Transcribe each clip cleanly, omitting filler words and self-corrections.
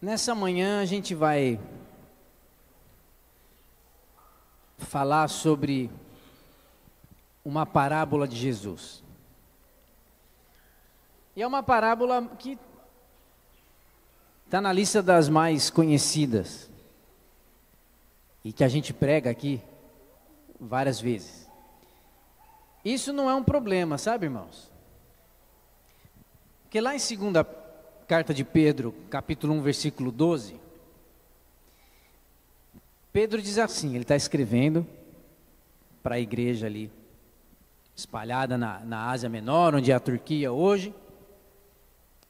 Nessa manhã a gente vai falar sobre uma parábola de Jesus. E é uma parábola que está na lista das mais conhecidas e que a gente prega aqui várias vezes. Isso não é um problema, sabe, irmãos? Porque lá em 2ª carta de Pedro, capítulo 1, versículo 12, Pedro diz assim, ele está escrevendo para a igreja ali, espalhada na Ásia Menor, onde é a Turquia hoje,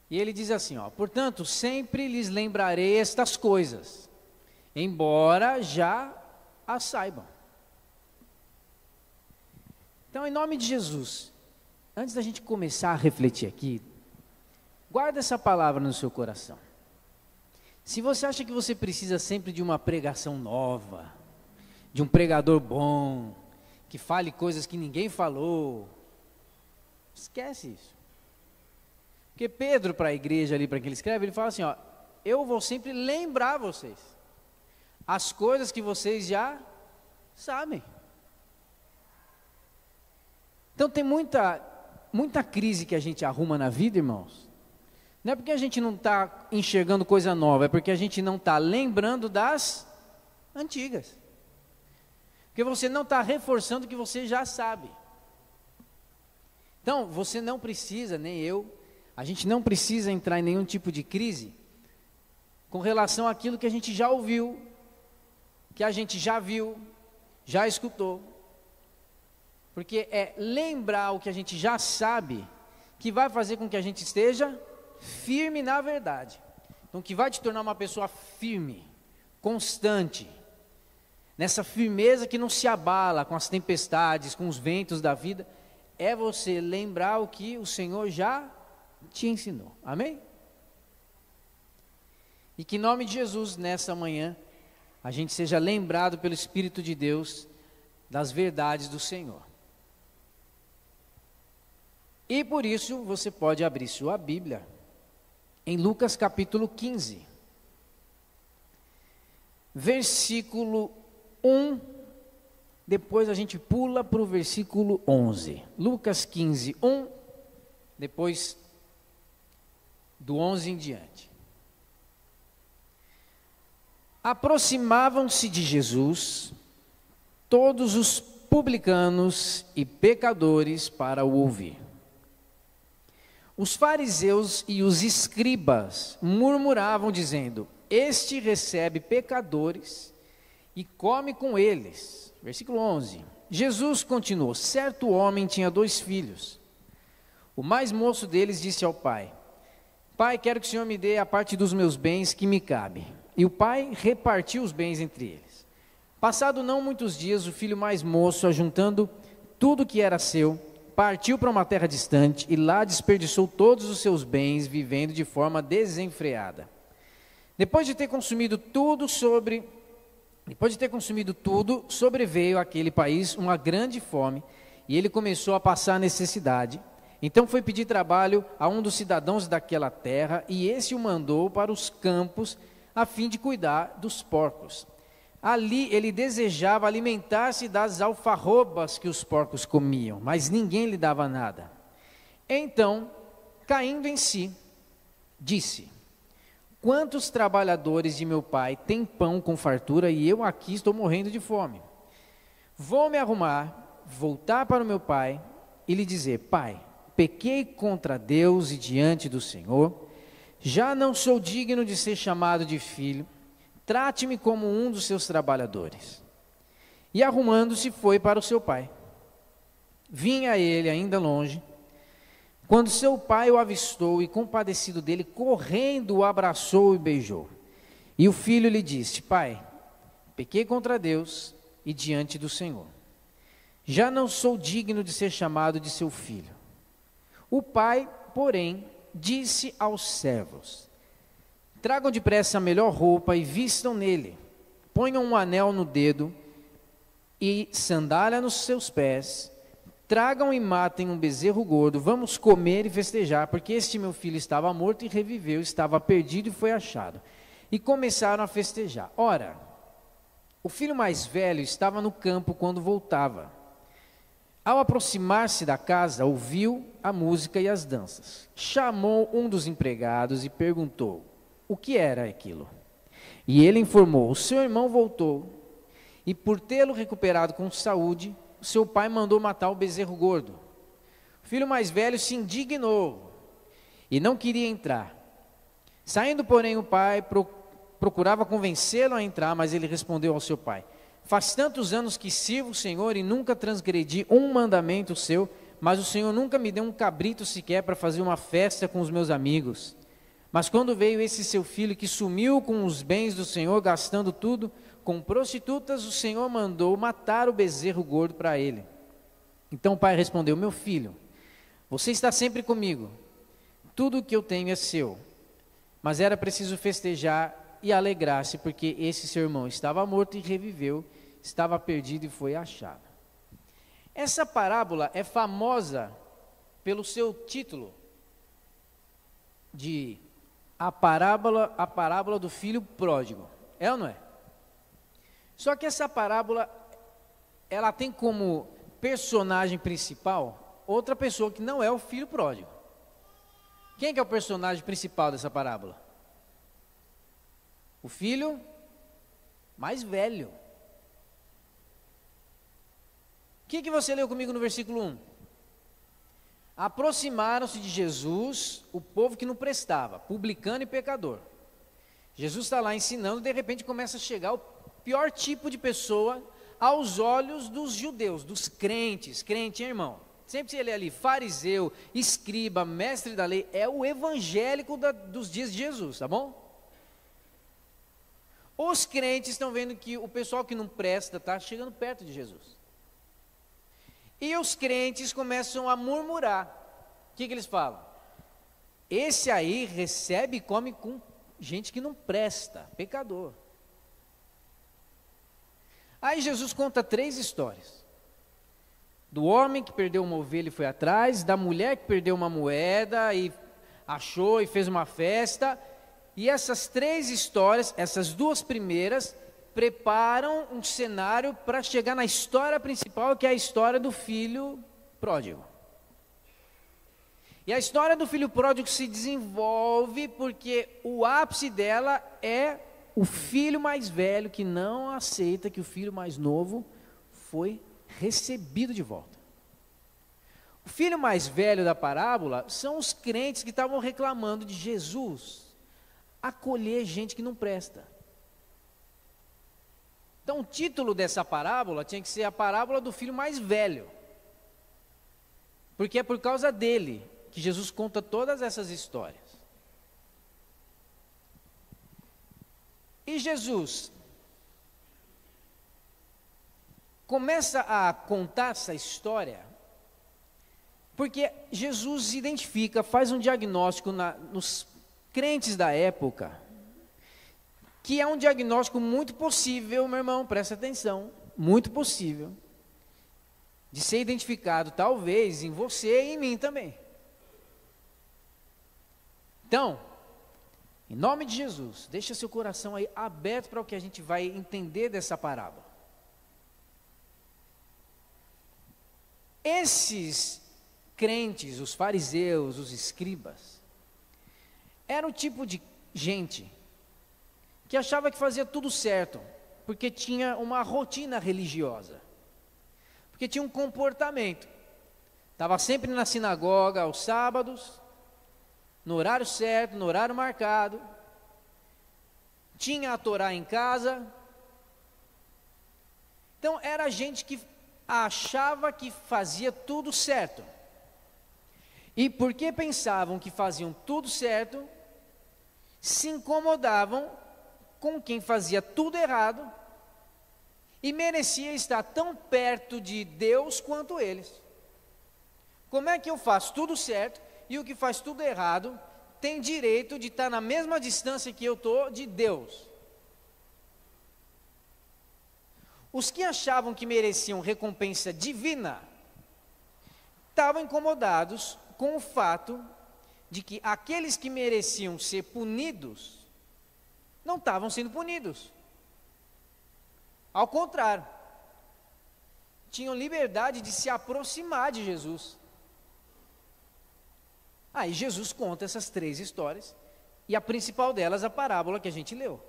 e ele diz assim, portanto, sempre lhes lembrarei estas coisas, embora já as saibam. Então, em nome de Jesus, antes da gente começar a refletir aqui, guarda essa palavra no seu coração. Se você acha que você precisa sempre de uma pregação nova, de um pregador bom, que fale coisas que ninguém falou, esquece isso. Porque Pedro, para a igreja ali, para quem ele escreve, ele fala assim, eu vou sempre lembrar vocês as coisas que vocês já sabem. Então tem muita crise que a gente arruma na vida, irmãos. Não é porque a gente não está enxergando coisa nova, é porque a gente não está lembrando das antigas. Porque você não está reforçando o que você já sabe. Então, você não precisa, nem eu, a gente não precisa entrar em nenhum tipo de crise com relação àquilo que a gente já ouviu, que a gente já viu, já escutou. Porque é lembrar o que a gente já sabe que vai fazer com que a gente esteja firme na verdade. Então, o que vai te tornar uma pessoa firme, constante, nessa firmeza que não se abala com as tempestades, com os ventos da vida, é você lembrar o que o Senhor já te ensinou. Amém? E que em nome de Jesus, nessa manhã, a gente seja lembrado pelo Espírito de Deus das verdades do Senhor. E por isso você pode abrir sua Bíblia em Lucas capítulo 15, versículo 1, depois a gente pula para o versículo 11. Lucas 15, 1, depois do 11 em diante. Aproximavam-se de Jesus todos os publicanos e pecadores para o ouvir. Os fariseus e os escribas murmuravam dizendo, este recebe pecadores e come com eles. Versículo 11. Jesus continuou, certo homem tinha 2 filhos. O mais moço deles disse ao pai, pai, quero que o Senhor me dê a parte dos meus bens que me cabe. E o pai repartiu os bens entre eles. Passado não muitos dias, o filho mais moço, ajuntando tudo que era seu, partiu para uma terra distante e lá desperdiçou todos os seus bens, vivendo de forma desenfreada. Depois de ter consumido tudo, sobreveio àquele país uma grande fome e ele começou a passar necessidade. Então foi pedir trabalho a um dos cidadãos daquela terra e esse o mandou para os campos a fim de cuidar dos porcos. Ali ele desejava alimentar-se das alfarrobas que os porcos comiam, mas ninguém lhe dava nada. Então, caindo em si, disse, quantos trabalhadores de meu pai têm pão com fartura e eu aqui estou morrendo de fome? Vou me arrumar, voltar para o meu pai e lhe dizer, pai, pequei contra Deus e diante do Senhor, já não sou digno de ser chamado de filho, trate-me como um dos seus trabalhadores. E arrumando-se foi para o seu pai. Vinha ele ainda longe, quando seu pai o avistou e compadecido dele, correndo o abraçou e beijou. E o filho lhe disse, pai, pequei contra Deus e diante do Senhor. Já não sou digno de ser chamado de seu filho. O pai, porém, disse aos servos, tragam depressa a melhor roupa e vistam nele, ponham um anel no dedo e sandália nos seus pés, tragam e matem um bezerro gordo, vamos comer e festejar, porque este meu filho estava morto e reviveu, estava perdido e foi achado. e começaram a festejar. Ora, o filho mais velho estava no campo quando voltava. Ao aproximar-se da casa, ouviu a música e as danças. Chamou um dos empregados e perguntou o que era aquilo. E ele informou: o seu irmão voltou, e por tê-lo recuperado com saúde, seu pai mandou matar o bezerro gordo. O filho mais velho se indignou e não queria entrar. Saindo, porém, o pai procurava convencê-lo a entrar, mas ele respondeu ao seu pai: faz tantos anos que sirvo o Senhor e nunca transgredi um mandamento seu, mas o Senhor nunca me deu um cabrito sequer para fazer uma festa com os meus amigos. Mas quando veio esse seu filho que sumiu com os bens do Senhor, gastando tudo com prostitutas, o Senhor mandou matar o bezerro gordo para ele. Então o pai respondeu: meu filho, você está sempre comigo, tudo o que eu tenho é seu. Mas era preciso festejar e alegrar-se, porque esse seu irmão estava morto e reviveu, estava perdido e foi achado. Essa parábola é famosa pelo seu título de a parábola do filho pródigo. É ou não é? Só que essa parábola, ela tem como personagem principal outra pessoa que não é o filho pródigo. Quem que é o personagem principal dessa parábola? O filho mais velho. O que você leu comigo no versículo 1? Aproximaram-se de Jesus o povo que não prestava, publicano e pecador. Jesus está lá ensinando, de repente começa a chegar o pior tipo de pessoa aos olhos dos judeus, dos crentes. Crente, hein, irmão? Sempre se ele é ali, fariseu, escriba, mestre da lei, é o evangélico dos dias de Jesus, tá bom? Os crentes estão vendo que o pessoal que não presta está chegando perto de Jesus. E os crentes começam a murmurar. O que eles falam? Esse aí recebe e come com gente que não presta, pecador. Aí Jesus conta 3 histórias. Do homem que perdeu uma ovelha e foi atrás, da mulher que perdeu uma moeda e achou e fez uma festa. E essas 3 histórias, essas 2 primeiras, preparam um cenário para chegar na história principal, que é a história do filho pródigo. E a história do filho pródigo se desenvolve porque o ápice dela é o filho mais velho que não aceita que o filho mais novo foi recebido de volta. O filho mais velho da parábola são os crentes que estavam reclamando de Jesus acolher gente que não presta. Então o título dessa parábola tinha que ser a parábola do filho mais velho, porque é por causa dele que Jesus conta todas essas histórias. E Jesus começa a contar essa história porque Jesus identifica, faz um diagnóstico nos crentes da época, que é um diagnóstico muito possível, meu irmão, presta atenção, muito possível, de ser identificado talvez em você e em mim também. Então, em nome de Jesus, deixa seu coração aí aberto para o que a gente vai entender dessa parábola. Esses crentes, os fariseus, os escribas, era o tipo de gente que achava que fazia tudo certo, porque tinha uma rotina religiosa, porque tinha um comportamento, estava sempre na sinagoga aos sábados, no horário certo, no horário marcado, tinha a Torá em casa. Então era gente que achava que fazia tudo certo, e porque pensavam que faziam tudo certo, se incomodavam com quem fazia tudo errado e merecia estar tão perto de Deus quanto eles. Como é que eu faço tudo certo e o que faz tudo errado tem direito de estar na mesma distância que eu estou de Deus? Os que achavam que mereciam recompensa divina estavam incomodados com o fato de que aqueles que mereciam ser punidos não estavam sendo punidos. Ao contrário, tinham liberdade de se aproximar de Jesus. Aí Jesus conta essas 3 histórias, e a principal delas, a parábola que a gente leu.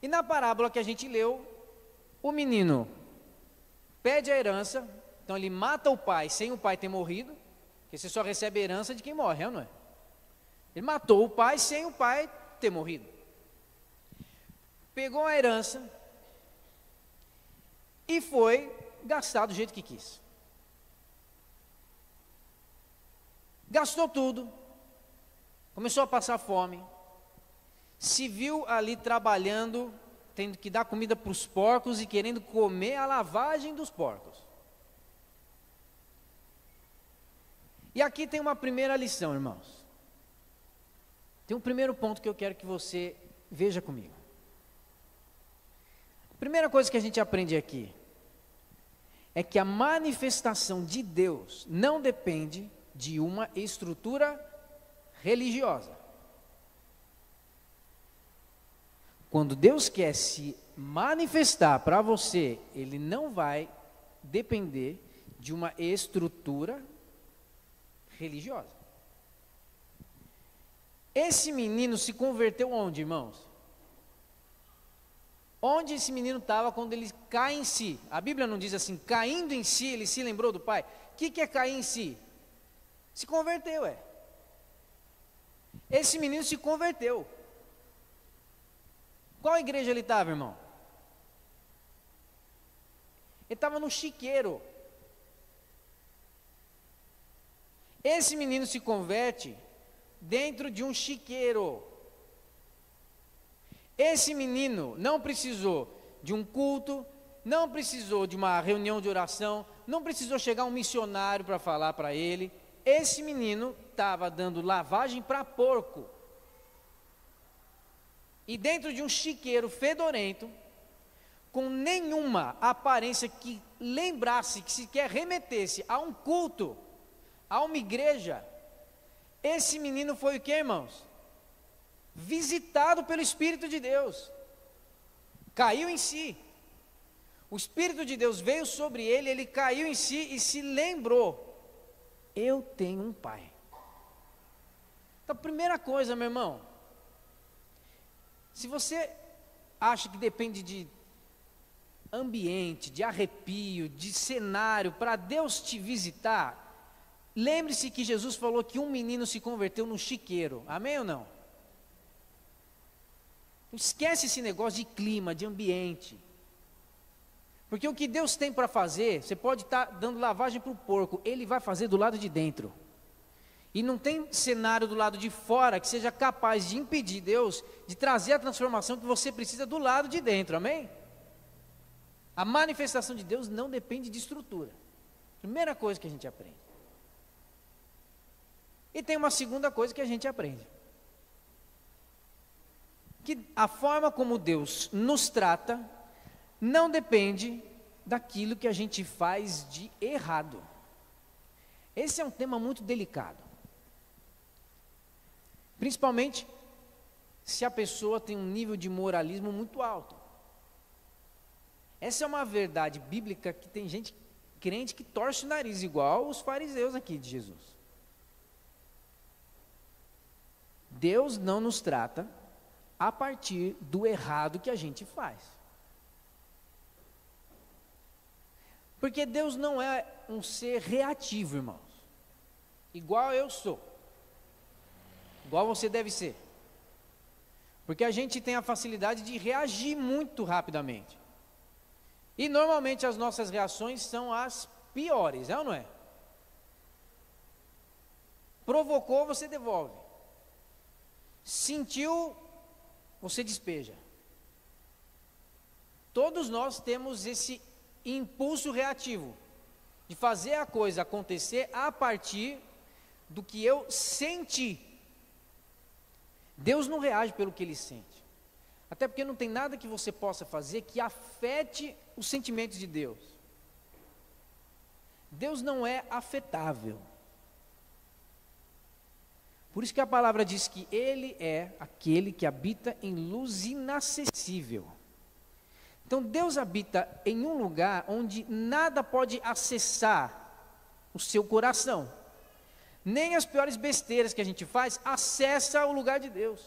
E na parábola que a gente leu, o menino pede a herança, então ele mata o pai sem o pai ter morrido, porque você só recebe a herança de quem morre, não é? Ele matou o pai sem o pai ter morrido. Pegou a herança e foi gastar do jeito que quis. Gastou tudo, começou a passar fome, se viu ali trabalhando, tendo que dar comida para os porcos e querendo comer a lavagem dos porcos. E aqui tem uma primeira lição, irmãos. Tem um primeiro ponto que eu quero que você veja comigo. A primeira coisa que a gente aprende aqui é que a manifestação de Deus não depende de uma estrutura religiosa. Quando Deus quer se manifestar para você, Ele não vai depender de uma estrutura religiosa. Esse menino se converteu onde, irmãos? Onde esse menino estava quando ele cai em si? A Bíblia não diz assim, caindo em si, ele se lembrou do pai. O que é cair em si? Se converteu, Esse menino se converteu. Qual igreja ele estava, irmão? Ele estava no chiqueiro. Esse menino se converte dentro de um chiqueiro. Esse menino não precisou de um culto, não precisou de uma reunião de oração, não precisou chegar um missionário para falar para ele. Esse menino estava dando lavagem para porco. E dentro de um chiqueiro fedorento, com nenhuma aparência que lembrasse, que sequer remetesse a um culto, a uma igreja, esse menino foi o que, irmãos? Visitado pelo Espírito de Deus, caiu em si. O Espírito de Deus veio sobre ele, ele caiu em si e se lembrou: eu tenho um pai. Então, primeira coisa, meu irmão, se você acha que depende de ambiente, de arrepio, de cenário, para Deus te visitar, lembre-se que Jesus falou que um menino se converteu no chiqueiro, amém ou não? Esquece esse negócio de clima, de ambiente, porque o que Deus tem para fazer, você pode estar dando lavagem para o porco, Ele vai fazer do lado de dentro, e não tem cenário do lado de fora que seja capaz de impedir Deus de trazer a transformação que você precisa do lado de dentro, amém? A manifestação de Deus não depende de estrutura, primeira coisa que a gente aprende. E tem uma segunda coisa que a gente aprende, que a forma como Deus nos trata não depende daquilo que a gente faz de errado. Esse é um tema muito delicado, principalmente se a pessoa tem um nível de moralismo muito alto. Essa é uma verdade bíblica que tem gente crente que torce o nariz, igual os fariseus aqui de Jesus. Deus não nos trata a partir do errado que a gente faz. Porque Deus não é um ser reativo, irmãos. Igual eu sou. Igual você deve ser. Porque a gente tem a facilidade de reagir muito rapidamente. E normalmente as nossas reações são as piores, é ou não é? Provocou, você devolve. Sentiu, você despeja. Todos nós temos esse impulso reativo de fazer a coisa acontecer a partir do que eu senti. Deus não reage pelo que Ele sente, até porque não tem nada que você possa fazer que afete os sentimentos de Deus. Deus não é afetável. Por isso que a palavra diz que Ele é aquele que habita em luz inacessível. Então Deus habita em um lugar onde nada pode acessar o seu coração. Nem as piores besteiras que a gente faz acessa o lugar de Deus.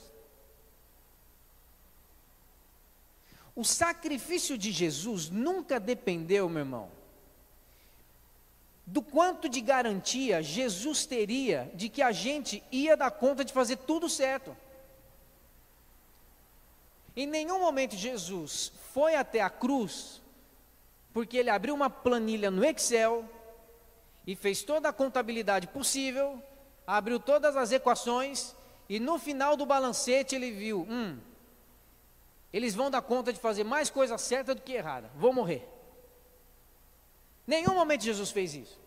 O sacrifício de Jesus nunca dependeu, meu irmão, do quanto de garantia Jesus teria de que a gente ia dar conta de fazer tudo certo. Em nenhum momento Jesus foi até a cruz, porque ele abriu uma planilha no Excel e fez toda a contabilidade possível, abriu todas as equações e no final do balancete ele viu, eles vão dar conta de fazer mais coisa certa do que errada, vou morrer. Nenhum momento Jesus fez isso.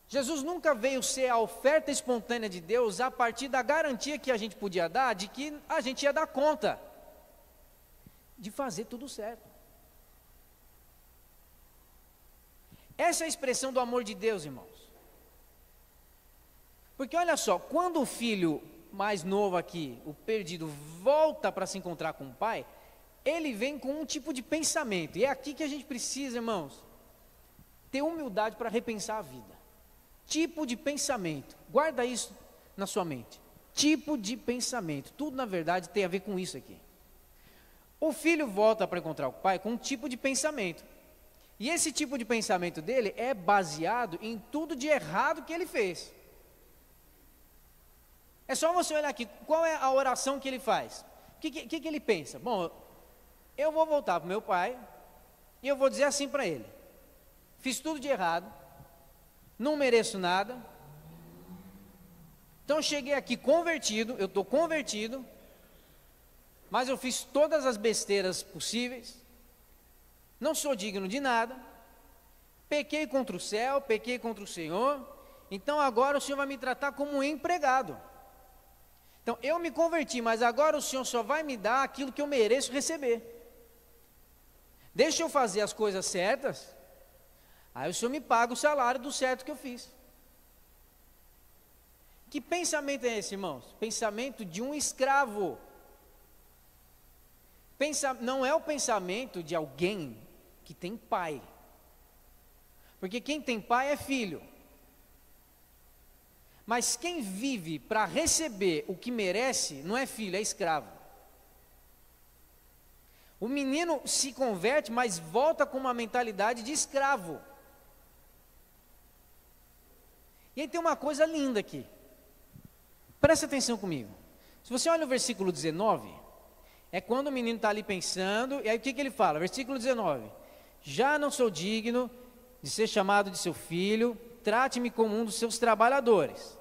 Jesus nunca veio ser a oferta espontânea de Deus a partir da garantia que a gente podia dar de que a gente ia dar conta de fazer tudo certo. Essa é a expressão do amor de Deus, irmãos. Porque olha só, quando o filho mais novo aqui, o perdido, volta para se encontrar com o pai, ele vem com um tipo de pensamento. E é aqui que a gente precisa, irmãos, ter humildade para repensar a vida. Tipo de pensamento, guarda isso na sua mente. Tipo de pensamento, tudo na verdade tem a ver com isso aqui. O filho volta para encontrar o pai com um tipo de pensamento. E esse tipo de pensamento dele é baseado em tudo de errado que ele fez. É só você olhar aqui, qual é a oração que ele faz? O que ele pensa? Bom, eu vou voltar para o meu pai e eu vou dizer assim para ele: fiz tudo de errado, não mereço nada, então cheguei aqui convertido, eu estou convertido, mas eu fiz todas as besteiras possíveis, não sou digno de nada, pequei contra o céu, pequei contra o Senhor, então agora o Senhor vai me tratar como um empregado. Então eu me converti, mas agora o Senhor só vai me dar aquilo que eu mereço receber. Deixa eu fazer as coisas certas, aí o Senhor me paga o salário do certo que eu fiz. Que pensamento é esse, irmãos? Pensamento de um escravo. Não é o pensamento de alguém que tem pai. Porque quem tem pai é filho. Mas quem vive para receber o que merece, não é filho, é escravo. O menino se converte, mas volta com uma mentalidade de escravo. E aí tem uma coisa linda aqui. Presta atenção comigo. Se você olha o versículo 19, é quando o menino está ali pensando, e aí o que ele fala? Versículo 19: já não sou digno de ser chamado de seu filho, trate-me como um dos seus trabalhadores.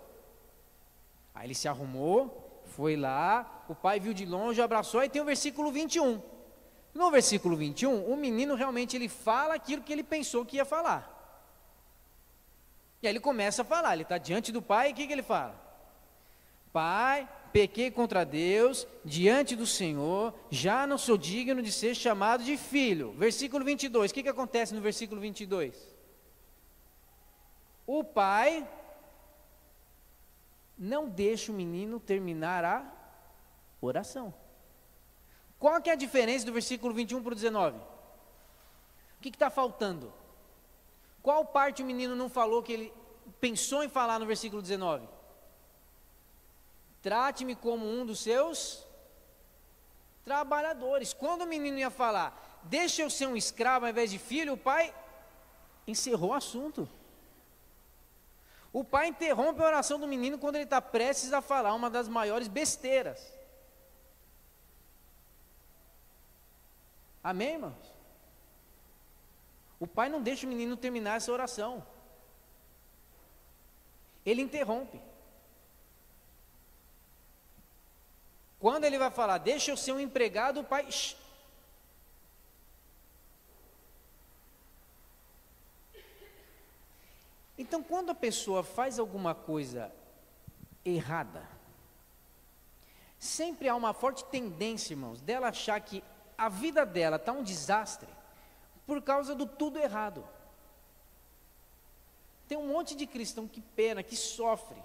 Aí ele se arrumou, foi lá, o pai viu de longe, abraçou, e tem o versículo 21. No versículo 21, o menino realmente ele fala aquilo que ele pensou que ia falar. E aí ele começa a falar, ele está diante do pai, e o que ele fala? Pai, pequei contra Deus, diante do Senhor, já não sou digno de ser chamado de filho. Versículo 22, o que acontece no versículo 22? O pai não deixa o menino terminar a oração. Qual que é a diferença do versículo 21 para o 19? O que está faltando? Qual parte o menino não falou que ele pensou em falar no versículo 19? Trate-me como um dos seus trabalhadores. Quando o menino ia falar, deixa eu ser um escravo ao invés de filho, o pai encerrou o assunto. O pai interrompe a oração do menino quando ele está prestes a falar uma das maiores besteiras. Amém, irmãos? O pai não deixa o menino terminar essa oração. Ele interrompe. Quando ele vai falar, deixa eu ser um empregado, o pai... Então, quando a pessoa faz alguma coisa errada, sempre há uma forte tendência, irmãos, dela achar que a vida dela está um desastre por causa do tudo errado. Tem um monte de cristão que pena, que sofre,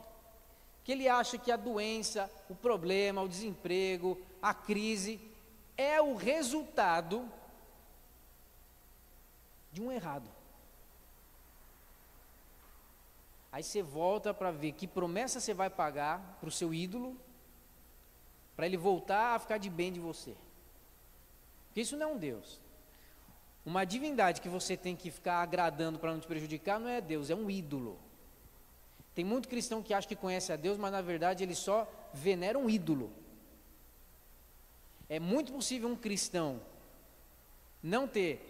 que ele acha que a doença, o problema, o desemprego, a crise é o resultado de um errado. Aí você volta para ver que promessa você vai pagar para o seu ídolo, para ele voltar a ficar de bem de você. Porque isso não é um Deus. Uma divindade que você tem que ficar agradando para não te prejudicar não é Deus, é um ídolo. Tem muito cristão que acha que conhece a Deus, mas na verdade ele só venera um ídolo. É muito possível um cristão não ter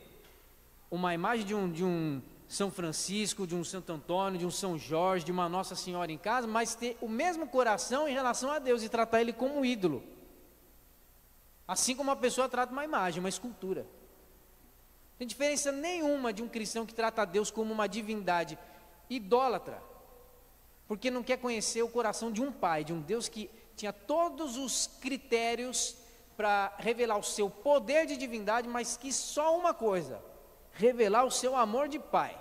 uma imagem de um São Francisco, de um Santo Antônio, de um São Jorge, de uma Nossa Senhora em casa, mas ter o mesmo coração em relação a Deus e tratar ele como um ídolo. Assim como uma pessoa trata uma imagem, uma escultura. Não tem diferença nenhuma de um cristão que trata a Deus como uma divindade idólatra, porque não quer conhecer o coração de um pai, de um Deus que tinha todos os critérios para revelar o seu poder de divindade, mas que só uma coisa: revelar o seu amor de pai.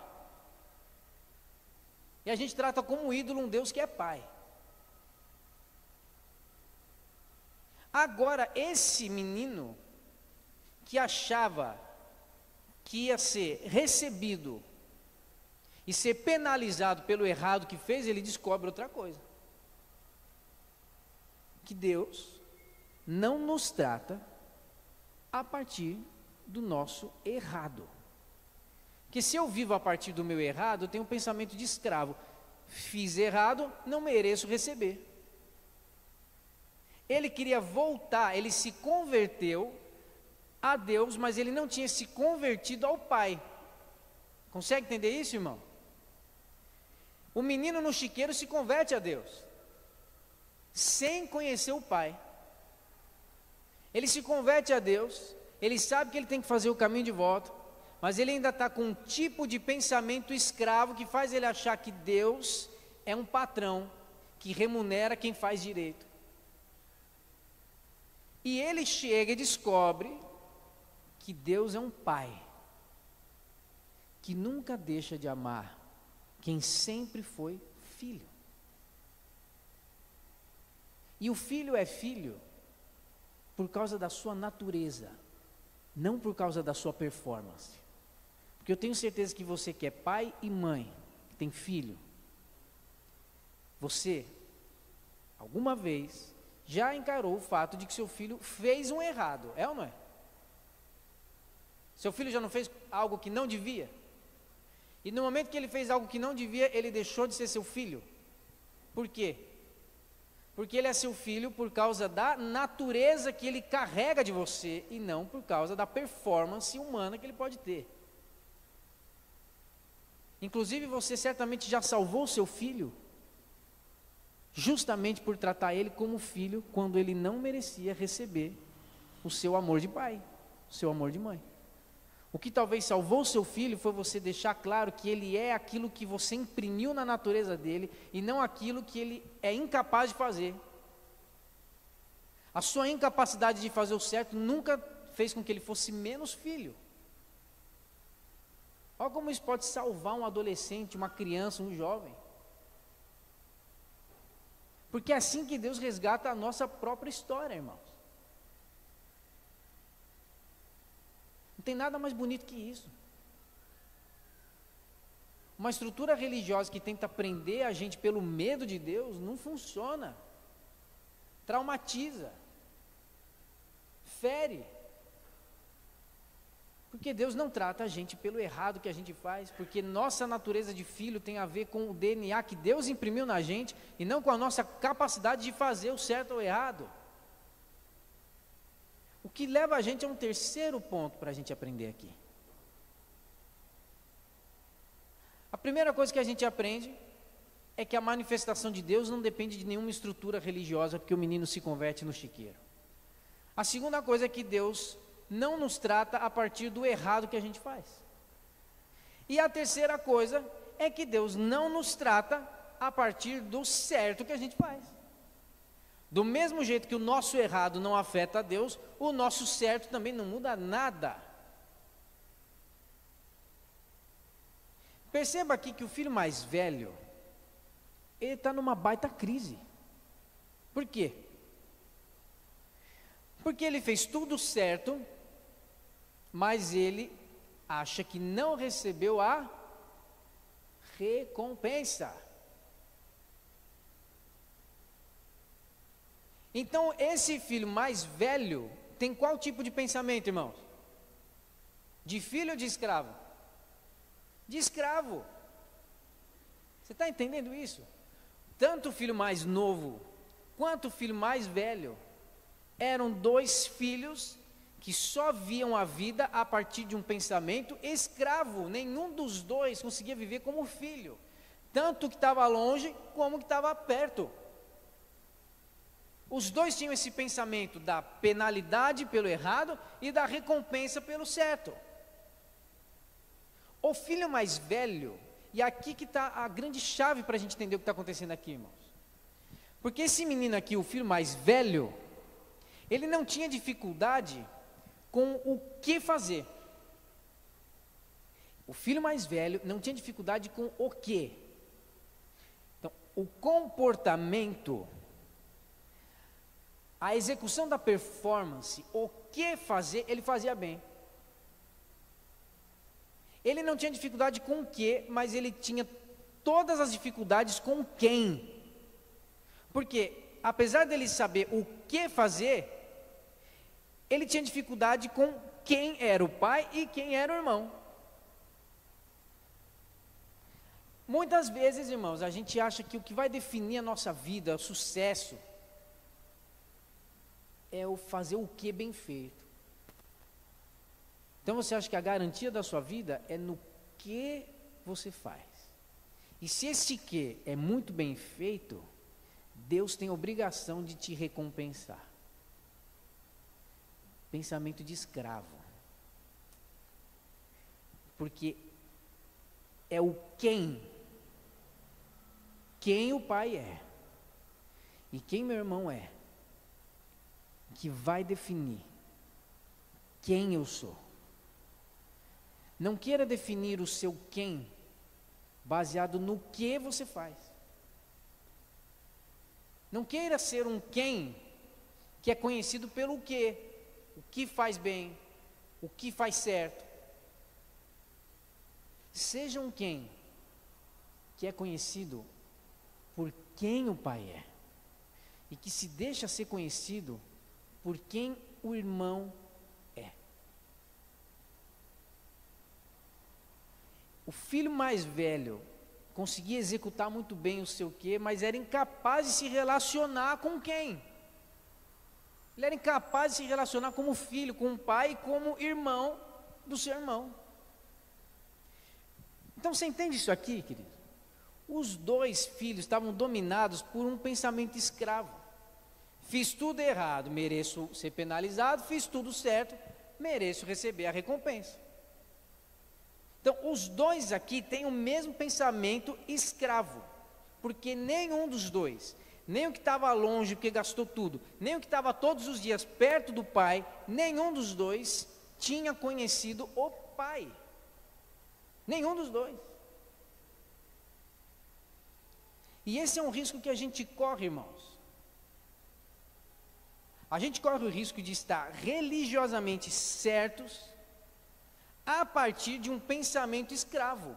E a gente trata como ídolo um Deus que é pai. Agora, esse menino que achava que ia ser recebido e ser penalizado pelo errado que fez, ele descobre outra coisa: que Deus não nos trata a partir do nosso errado. Que se eu vivo a partir do meu errado, eu tenho um pensamento de escravo. Fiz errado, não mereço receber. Ele queria voltar, ele se converteu a Deus, mas ele não tinha se convertido ao Pai. Consegue entender isso, irmão? O menino no chiqueiro se converte a Deus, sem conhecer o Pai. Ele se converte a Deus, ele sabe que ele tem que fazer o caminho de volta, mas ele ainda está com um tipo de pensamento escravo que faz ele achar que Deus é um patrão que remunera quem faz direito. E ele chega e descobre que Deus é um pai que nunca deixa de amar quem sempre foi filho. E o filho é filho por causa da sua natureza, não por causa da sua performance. Porque eu tenho certeza que você que é pai e mãe, que tem filho, você, alguma vez, já encarou o fato de que seu filho fez um errado, é ou não é? Seu filho já não fez algo que não devia? E no momento que ele fez algo que não devia, ele deixou de ser seu filho. Por quê? Porque ele é seu filho por causa da natureza que ele carrega de você e não por causa da performance humana que ele pode ter. Inclusive você certamente já salvou seu filho justamente por tratar ele como filho quando ele não merecia receber o seu amor de pai, o seu amor de mãe. O que talvez salvou seu filho foi você deixar claro que ele é aquilo que você imprimiu na natureza dele e não aquilo que ele é incapaz de fazer. A sua incapacidade de fazer o certo nunca fez com que ele fosse menos filho. Olha como isso pode salvar um adolescente, uma criança, um jovem. Porque é assim que Deus resgata a nossa própria história, irmãos. Não tem nada mais bonito que isso. Uma estrutura religiosa que tenta prender a gente pelo medo de Deus não funciona. Traumatiza. Fere. Porque Deus não trata a gente pelo errado que a gente faz, porque nossa natureza de filho tem a ver com o DNA que Deus imprimiu na gente e não com a nossa capacidade de fazer o certo ou o errado. O que leva a gente a um terceiro ponto para a gente aprender aqui. A primeira coisa que a gente aprende é que a manifestação de Deus não depende de nenhuma estrutura religiosa, porque o menino se converte no chiqueiro. A segunda coisa é que Deus não nos trata a partir do errado que a gente faz. E a terceira coisa é que Deus não nos trata a partir do certo que a gente faz. Do mesmo jeito que o nosso errado não afeta a Deus, o nosso certo também não muda nada. Perceba aqui que o filho mais velho, ele está numa baita crise. Por quê? Porque ele fez tudo certo, mas ele acha que não recebeu a recompensa. Então, esse filho mais velho tem qual tipo de pensamento, irmãos? De filho ou de escravo? De escravo. Você está entendendo isso? Tanto o filho mais novo quanto o filho mais velho eram dois filhos que só viam a vida a partir de um pensamento escravo. Nenhum dos dois conseguia viver como filho, tanto que estava longe como que estava perto. Os dois tinham esse pensamento da penalidade pelo errado e da recompensa pelo certo. O filho mais velho, e aqui que está a grande chave para a gente entender o que está acontecendo aqui, irmãos. Porque esse menino aqui, o filho mais velho, ele não tinha dificuldade com o que fazer. O filho mais velho não tinha dificuldade com o que. Então, o comportamento, a execução da performance, o que fazer, ele fazia bem. Ele não tinha dificuldade com o que, mas ele tinha todas as dificuldades com quem. Porque, apesar dele saber o que fazer, ele tinha dificuldade com quem era o pai e quem era o irmão. Muitas vezes, irmãos, a gente acha que o que vai definir a nossa vida, o sucesso, é o fazer o que bem feito. Então você acha que a garantia da sua vida é no que você faz. E se esse que é muito bem feito, Deus tem a obrigação de te recompensar. Pensamento de escravo. Porque é o quem o pai é e quem meu irmão é, que vai definir quem eu sou. Não queira definir o seu quem baseado no que você faz. Não queira ser um quem que é conhecido pelo quê. O que faz bem, o que faz certo. Seja um quem que é conhecido por quem o pai é. E que se deixa ser conhecido por quem o irmão é. O filho mais velho conseguia executar muito bem o seu quê, mas era incapaz de se relacionar com quem? Ele era incapaz de se relacionar como filho, com o pai e como irmão do seu irmão. Então você entende isso aqui, querido? Os dois filhos estavam dominados por um pensamento escravo. Fiz tudo errado, mereço ser penalizado. Fiz tudo certo, mereço receber a recompensa. Então, os dois aqui têm o mesmo pensamento escravo, porque nenhum dos dois, nem o que estava longe porque gastou tudo, nem o que estava todos os dias perto do pai, nenhum dos dois tinha conhecido o pai. Nenhum dos dois. E esse é um risco que a gente corre, irmãos. A gente corre o risco de estar religiosamente certos a partir de um pensamento escravo.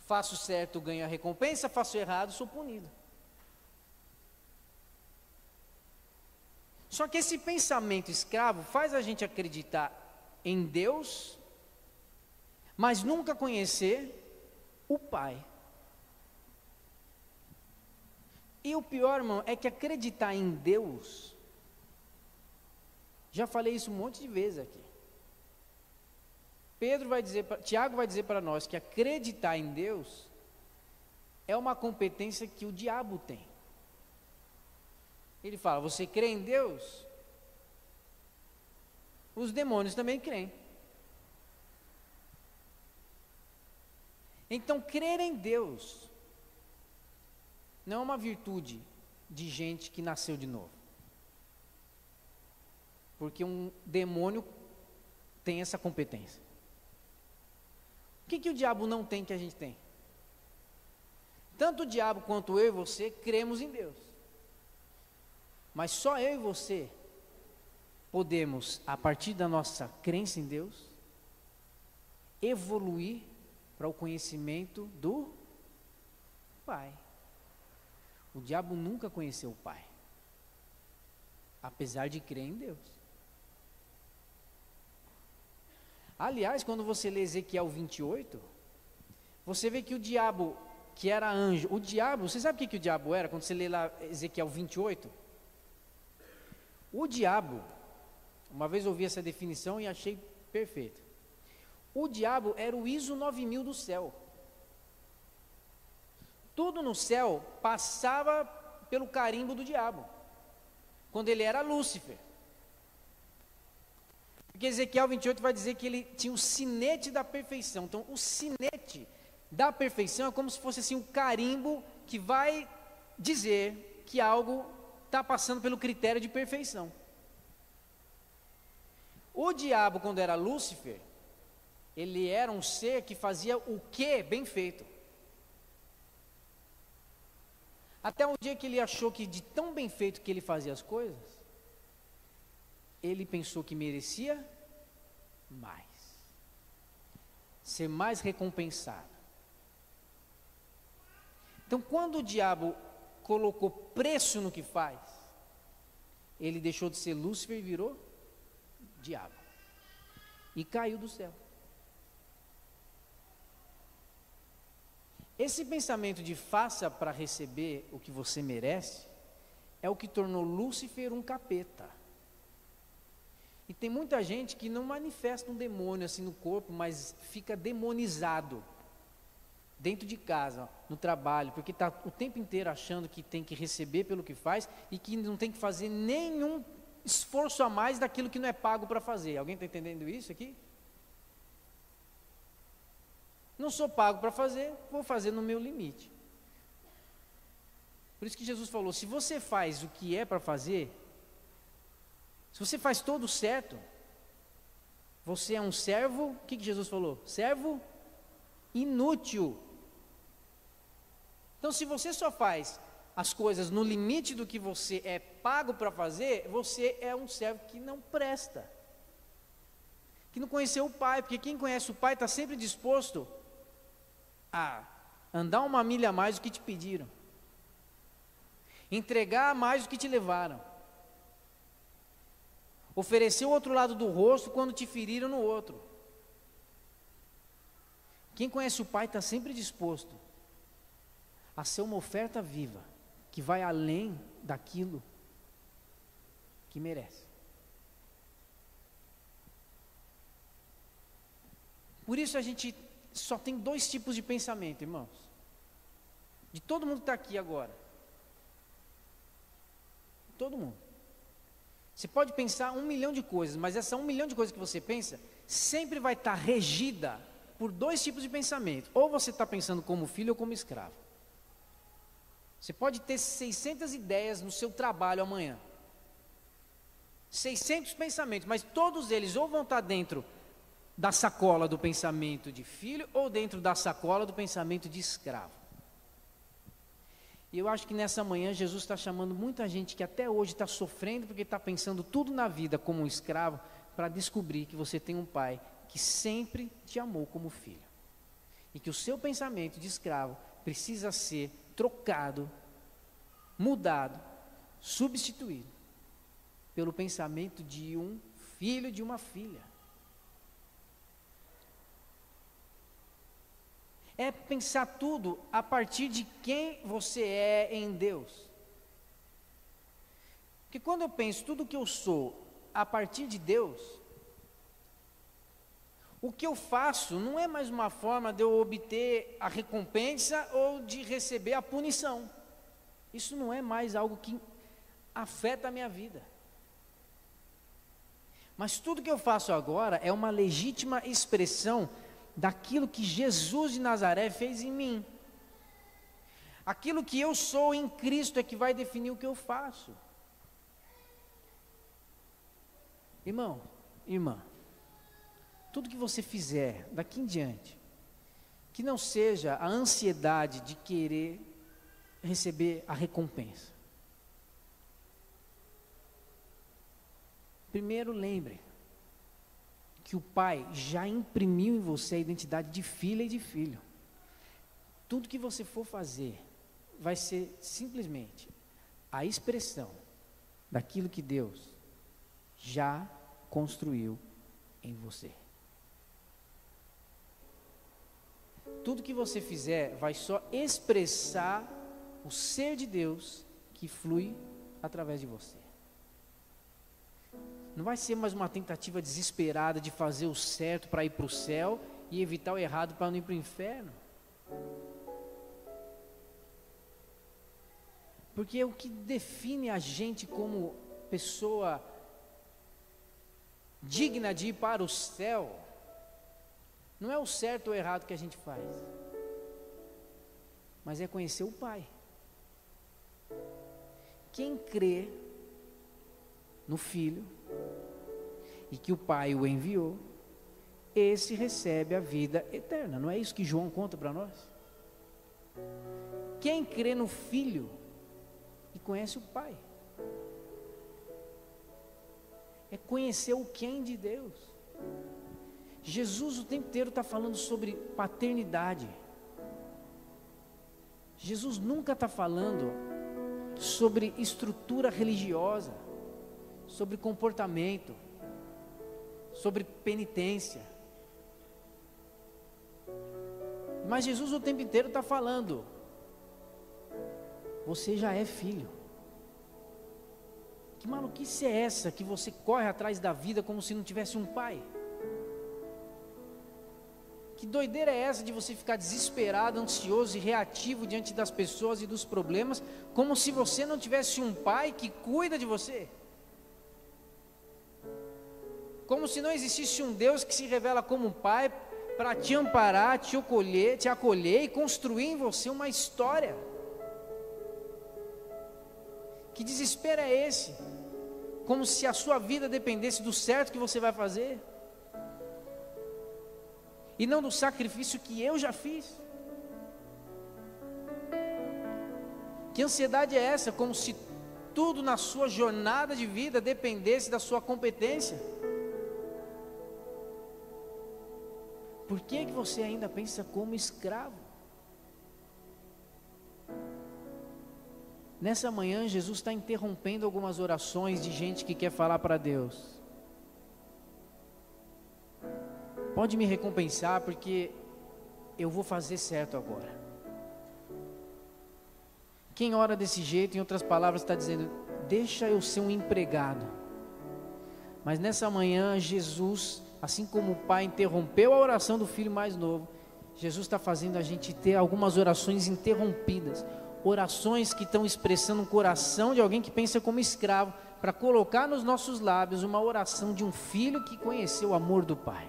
Faço certo, ganho a recompensa, faço errado, sou punido. Só que esse pensamento escravo faz a gente acreditar em Deus, mas nunca conhecer o Pai. E o pior, irmão, é que acreditar em Deus, já falei isso um monte de vezes aqui. Tiago vai dizer para nós que acreditar em Deus é uma competência que o diabo tem. Ele fala, você crê em Deus? Os demônios também creem. Então, crer em Deus não é uma virtude de gente que nasceu de novo. Porque um demônio tem essa competência. O que o diabo não tem que a gente tem? Tanto o diabo quanto eu e você cremos em Deus. Mas só eu e você podemos, a partir da nossa crença em Deus, evoluir para o conhecimento do Pai. O diabo nunca conheceu o Pai, apesar de crer em Deus. Aliás, quando você lê Ezequiel 28, você vê que o diabo, que era anjo, o diabo, você sabe o que o diabo era? Quando você lê lá Ezequiel 28, o diabo, uma vez eu ouvi essa definição e achei perfeita. O diabo era o ISO 9000 do céu. Tudo no céu passava pelo carimbo do diabo, quando ele era Lúcifer. Porque Ezequiel 28 vai dizer que ele tinha o sinete da perfeição. Então, o sinete da perfeição é como se fosse assim um carimbo que vai dizer que algo está passando pelo critério de perfeição. O diabo, quando era Lúcifer, ele era um ser que fazia o que bem feito. Até um dia que ele achou que de tão bem feito que ele fazia as coisas, ele pensou que merecia mais, ser mais recompensado. Então, quando o diabo colocou preço no que faz, ele deixou de ser Lúcifer e virou diabo, e caiu do céu. Esse pensamento de faça para receber o que você merece, é o que tornou Lúcifer um capeta. E tem muita gente que não manifesta um demônio assim no corpo, mas fica demonizado dentro de casa, no trabalho, porque está o tempo inteiro achando que tem que receber pelo que faz e que não tem que fazer nenhum esforço a mais daquilo que não é pago para fazer. Alguém está entendendo isso aqui? Não sou pago para fazer, vou fazer no meu limite. Por isso que Jesus falou, se você faz o que é para fazer, se você faz todo certo, você é um servo, o que Jesus falou? Servo inútil. Então, se você só faz as coisas no limite do que você é pago para fazer, você é um servo que não presta, que não conheceu o Pai, porque quem conhece o Pai está sempre disposto a andar uma milha a mais do que te pediram, entregar mais do que te levaram, oferecer o outro lado do rosto quando te feriram no outro. Quem conhece o Pai está sempre disposto a ser uma oferta viva, que vai além daquilo que merece. Por isso a gente só tem dois tipos de pensamento, irmãos. De todo mundo que está aqui agora. Todo mundo. Você pode pensar 1 milhão de coisas, mas essa 1 milhão de coisas que você pensa, sempre vai estar regida por dois tipos de pensamento. Ou você está pensando como filho ou como escravo. Você pode ter 600 ideias no seu trabalho amanhã. 600 pensamentos, mas todos eles ou vão estar dentro da sacola do pensamento de filho ou dentro da sacola do pensamento de escravo. E eu acho que nessa manhã Jesus está chamando muita gente que até hoje está sofrendo porque está pensando tudo na vida como um escravo, para descobrir que você tem um Pai que sempre te amou como filho. E que o seu pensamento de escravo precisa ser trocado, mudado, substituído pelo pensamento de um filho, de uma filha. É pensar tudo a partir de quem você é em Deus. Porque quando eu penso tudo que eu sou a partir de Deus, o que eu faço não é mais uma forma de eu obter a recompensa ou de receber a punição. Isso não é mais algo que afeta a minha vida. Mas tudo que eu faço agora é uma legítima expressão daquilo que Jesus de Nazaré fez em mim. Aquilo que eu sou em Cristo é que vai definir o que eu faço. Irmão, irmã, tudo que você fizer daqui em diante, que não seja a ansiedade de querer receber a recompensa. Primeiro, lembre que o Pai já imprimiu em você a identidade de filha e de filho. Tudo que você for fazer vai ser simplesmente a expressão daquilo que Deus já construiu em você. Tudo que você fizer vai só expressar o ser de Deus que flui através de você. Não vai ser mais uma tentativa desesperada de fazer o certo para ir para o céu e evitar o errado para não ir para o inferno. Porque o que define a gente como pessoa digna de ir para o céu não é o certo ou errado que a gente faz, mas é conhecer o Pai. Quem crê no Filho e que o Pai o enviou, esse recebe a vida eterna. Não é isso que João conta para nós? Quem crê no Filho e conhece o Pai, é conhecer o quem de Deus. Jesus o tempo inteiro está falando sobre paternidade. Jesus nunca está falando sobre estrutura religiosa, sobre comportamento, sobre penitência. Mas Jesus o tempo inteiro está falando: você já é filho. Que maluquice é essa que você corre atrás da vida como se não tivesse um pai? Que doideira é essa de você ficar desesperado, ansioso e reativo diante das pessoas e dos problemas, como se você não tivesse um pai que cuida de você? Como se não existisse um Deus que se revela como um pai para te amparar, te acolher e construir em você uma história. Que desespero é esse? Como se a sua vida dependesse do certo que você vai fazer e não do sacrifício que eu já fiz. Que ansiedade é essa? Como se tudo na sua jornada de vida dependesse da sua competência. Por que você ainda pensa como escravo? Nessa manhã, Jesus está interrompendo algumas orações de gente que quer falar para Deus: pode me recompensar porque eu vou fazer certo agora. Quem ora desse jeito, em outras palavras, está dizendo: deixa eu ser um empregado. Mas nessa manhã, Jesus, assim como o pai interrompeu a oração do filho mais novo, Jesus está fazendo a gente ter algumas orações interrompidas, orações que estão expressando um coração de alguém que pensa como escravo, para colocar nos nossos lábios uma oração de um filho que conheceu o amor do pai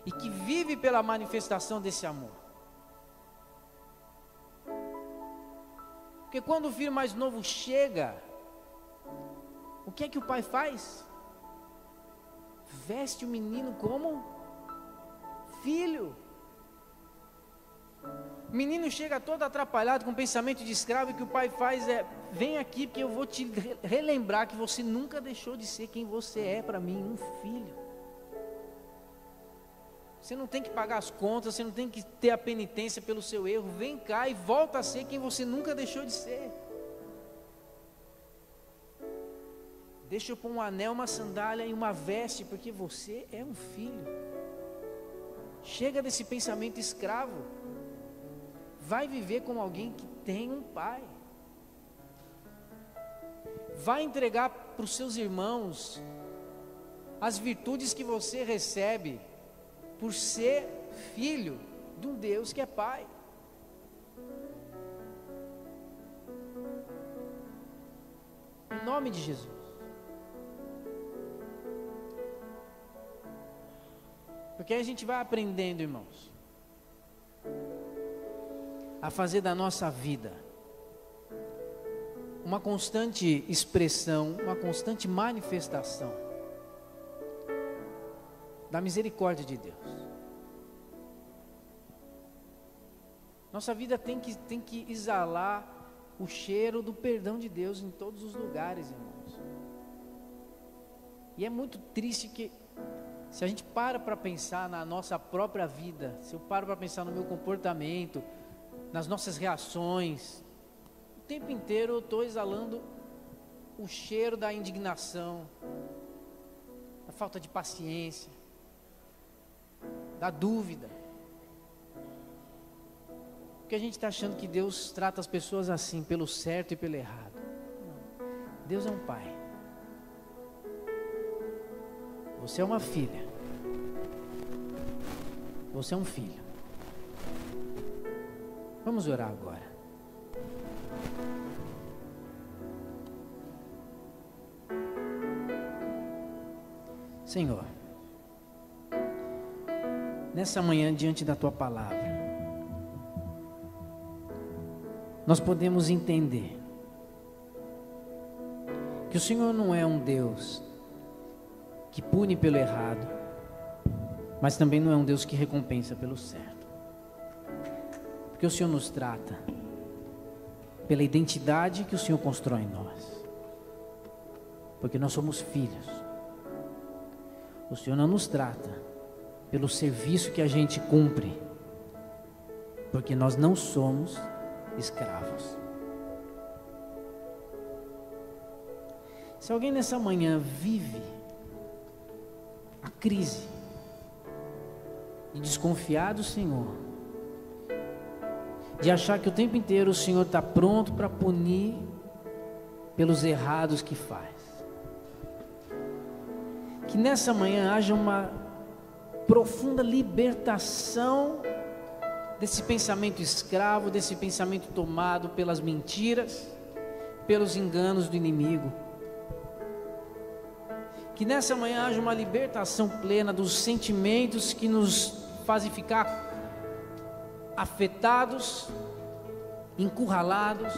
e que vive pela manifestação desse amor. Porque quando o filho mais novo chega, o que é que o pai faz? Veste o menino como filho. O menino chega todo atrapalhado, com pensamento de escravo, e o que o pai faz é: vem aqui porque eu vou te relembrar que você nunca deixou de ser quem você é para mim, um filho. Você não tem que pagar as contas, você não tem que ter a penitência pelo seu erro. Vem cá e volta a ser quem você nunca deixou de ser. Deixa eu pôr um anel, uma sandália e uma veste, porque você é um filho. Chega desse pensamento escravo. Vai viver como alguém que tem um pai. Vai entregar para os seus irmãos as virtudes que você recebe por ser filho de um Deus que é pai. Em nome de Jesus. Porque aí a gente vai aprendendo, irmãos, a fazer da nossa vida uma constante expressão, uma constante manifestação da misericórdia de Deus. Nossa vida tem que exalar o cheiro do perdão de Deus em todos os lugares, irmãos. E é muito triste que, se a gente para pensar na nossa própria vida, se eu paro para pensar no meu comportamento, nas nossas reações, o tempo inteiro eu estou exalando o cheiro da indignação, da falta de paciência, da dúvida. Porque a gente está achando que Deus trata as pessoas assim, pelo certo e pelo errado. Não. Deus é um pai. Você é uma filha. Você é um filho. Vamos orar agora. Senhor, nessa manhã diante da Tua palavra, nós podemos entender que o Senhor não é um Deus que pune pelo errado, mas também não é um Deus que recompensa pelo certo. Porque o Senhor nos trata pela identidade que o Senhor constrói em nós. Porque nós somos filhos. O Senhor não nos trata pelo serviço que a gente cumpre, porque nós não somos escravos. Se alguém nessa manhã vive a crise de desconfiar do Senhor, de achar que o tempo inteiro o Senhor está pronto para punir pelos errados que faz, que nessa manhã haja uma profunda libertação desse pensamento escravo, desse pensamento tomado pelas mentiras, pelos enganos do inimigo. Que nessa manhã haja uma libertação plena dos sentimentos que nos fazem ficar afetados, encurralados,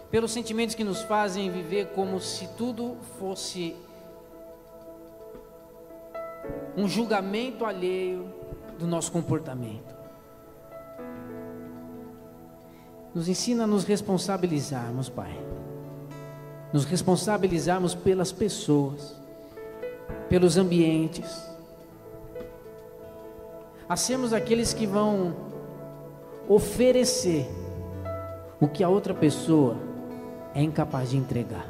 pelos sentimentos que nos fazem viver como se tudo fosse um julgamento alheio do nosso comportamento. Nos ensina a nos responsabilizarmos, Pai. Nos responsabilizarmos pelas pessoas, pelos ambientes, a sermos aqueles que vão oferecer o que a outra pessoa é incapaz de entregar.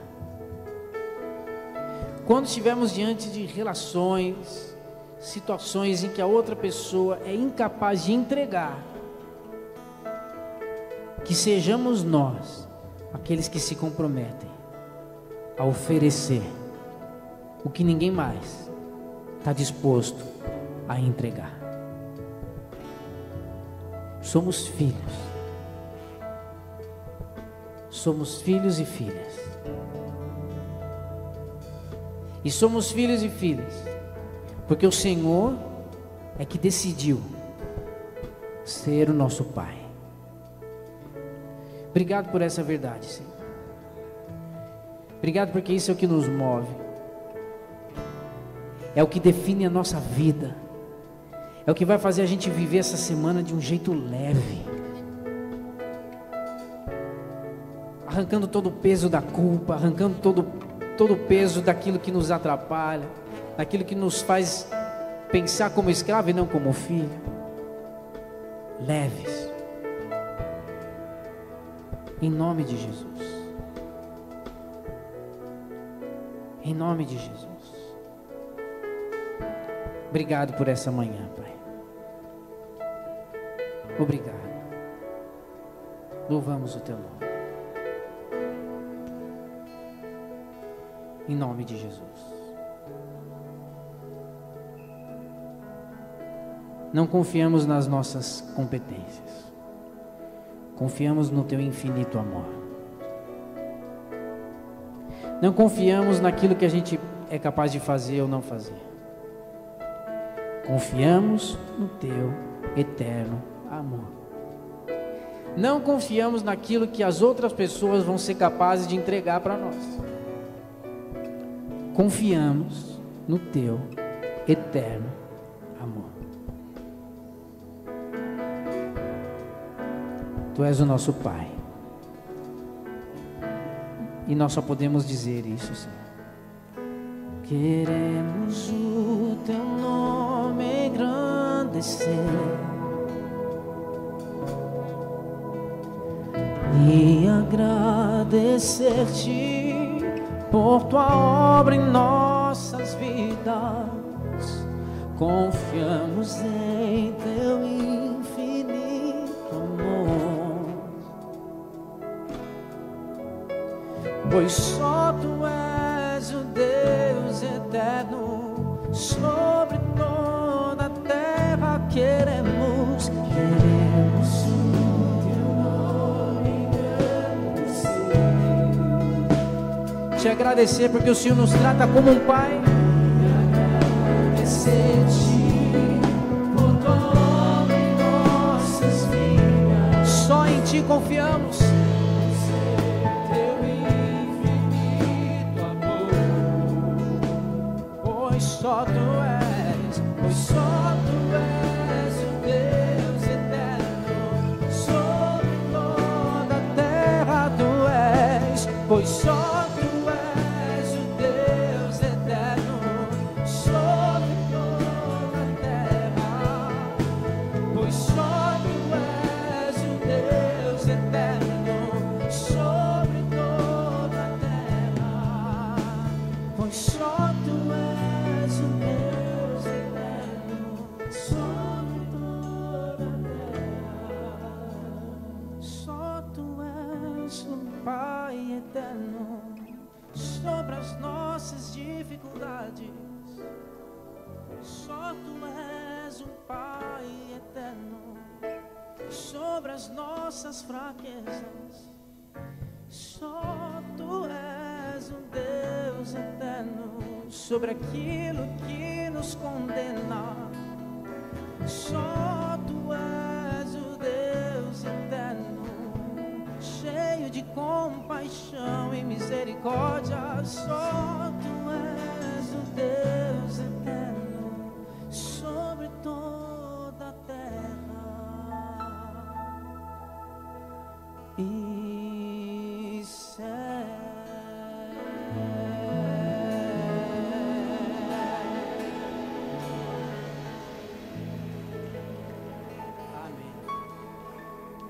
Quando estivermos diante de relações, situações em que a outra pessoa é incapaz de entregar, que sejamos nós aqueles que se comprometem a oferecer o que ninguém mais está disposto a entregar. Somos filhos. Somos filhos e filhas. E somos filhos e filhas porque o Senhor é que decidiu ser o nosso Pai. Obrigado por essa verdade, Senhor. Obrigado porque isso é o que nos move. É o que define a nossa vida. É o que vai fazer a gente viver essa semana de um jeito leve. Arrancando todo o peso da culpa, arrancando todo o peso daquilo que nos atrapalha, daquilo que nos faz pensar como escravo e não como filho. Leves. Em nome de Jesus. Em nome de Jesus. Obrigado por essa manhã, Pai. Obrigado. Louvamos o Teu nome. Em nome de Jesus. Não confiamos nas nossas competências. Confiamos no Teu infinito amor. Não confiamos naquilo que a gente é capaz de fazer ou não fazer. Confiamos no Teu eterno amor. Não confiamos naquilo que as outras pessoas vão ser capazes de entregar para nós. Confiamos no Teu eterno amor. Tu és o nosso Pai. E nós só podemos dizer isso, Senhor. Queremos o teu nome engrandecer e agradecer-te por tua obra em nossas vidas. Confiamos em teu infinito amor, pois só tu és o Deus eterno. Sobre toda a terra queremos o teu nome engrandecer, te agradecer porque o Senhor nos trata como um pai. Por tua obra em nossas vidas, só em ti confiamos. Teu infinito amor, pois só tu és, o Deus eterno. Sobre toda a terra tu és, pois só tu és o Deus eterno. Sobre só tu és o Deus eterno, sobre toda a terra. Pois só tu és o Deus eterno, sobre toda a terra. Só tu és o Pai eterno, sobre as nossas dificuldades. Só tu és o Pai eterno, sobre as nossas fraquezas. Só tu és o Deus eterno, sobre aquilo que nos condena. Só tu és o Deus eterno, cheio de compaixão e misericórdia. Só